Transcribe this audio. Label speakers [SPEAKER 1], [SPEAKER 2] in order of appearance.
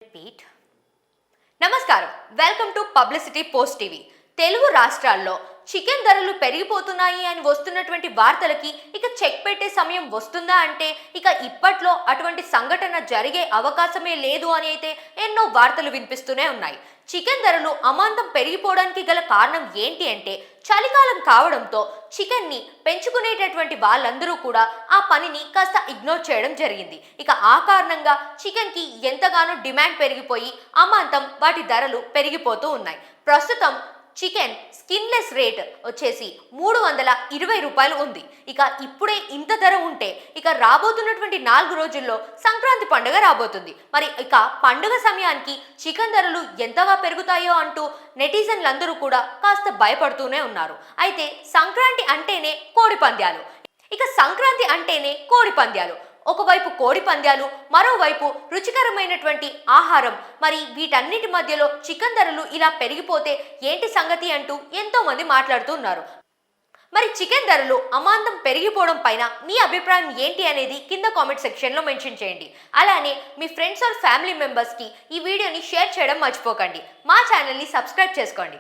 [SPEAKER 1] Repeat. నమస్కారం, welcome to publicity post TV. Telugu రాష్ట్రాల్లో chicken ధరలు పెరిగిపోతున్నాయి అని వస్తున్నటువంటి వార్తలకి ఇక చెక్ పెట్టే సమయం వస్తుందా అంటే ఇక ఇప్పట్లో అటువంటి సంఘటన జరిగే అవకాశమే లేదు అని అయితే ఎన్నో వార్తలు వినిపిస్తూనే ఉన్నాయి. చికెన్ ధరలు అమాంతం పెరిగిపోవడానికి గల కారణం ఏంటి అంటే చలికాలం కావడంతో చికెన్ని పెంచుకునేటటువంటి వాళ్ళందరూ కూడా ఆ పనిని కాస్త ఇగ్నోర్ చేయడం జరిగింది. ఇక ఆ కారణంగా చికెన్కి ఎంతగానో డిమాండ్ పెరిగిపోయి అమాంతం వాటి ధరలు పెరిగిపోతూ ఉన్నాయి. ప్రస్తుతం చికెన్ స్కిన్లెస్ రేట్ వచ్చేసి 320 రూపాయలు ఉంది. ఇక ఇప్పుడే ఇంత ధర ఉంటే ఇక రాబోతున్నటువంటి 4 రోజుల్లో సంక్రాంతి పండుగ రాబోతుంది. మరి ఇక పండుగ సమయానికి చికెన్ ధరలు ఎంతగా పెరుగుతాయో అంటూ నెటిజన్లందరూ కూడా కాస్త భయపడుతూనే ఉన్నారు. అయితే సంక్రాంతి అంటేనే కోడి పందాలు. ఇక సంక్రాంతి అంటేనే కోడి పందాలు. ఒకవైపు కోడి పందాలు, మరోవైపు రుచికరమైనటువంటి ఆహారం. మరి వీటన్నిటి మధ్యలో చికెన్ ధరలు ఇలా పెరిగిపోతే ఏంటి సంగతి అంటూ ఎంతో మంది మాట్లాడుతున్నారు. మరి చికెన్ ధరలు అమాంతం పెరిగిపోవడం పైన మీ అభిప్రాయం ఏంటి అనేది కింద కామెంట్ సెక్షన్లో మెన్షన్ చేయండి. అలానే మీ ఫ్రెండ్స్ ఆర్ ఫ్యామిలీ మెంబర్స్కి ఈ వీడియోని షేర్ చేయడం మర్చిపోకండి. మా ఛానల్ని సబ్స్క్రైబ్ చేసుకోండి.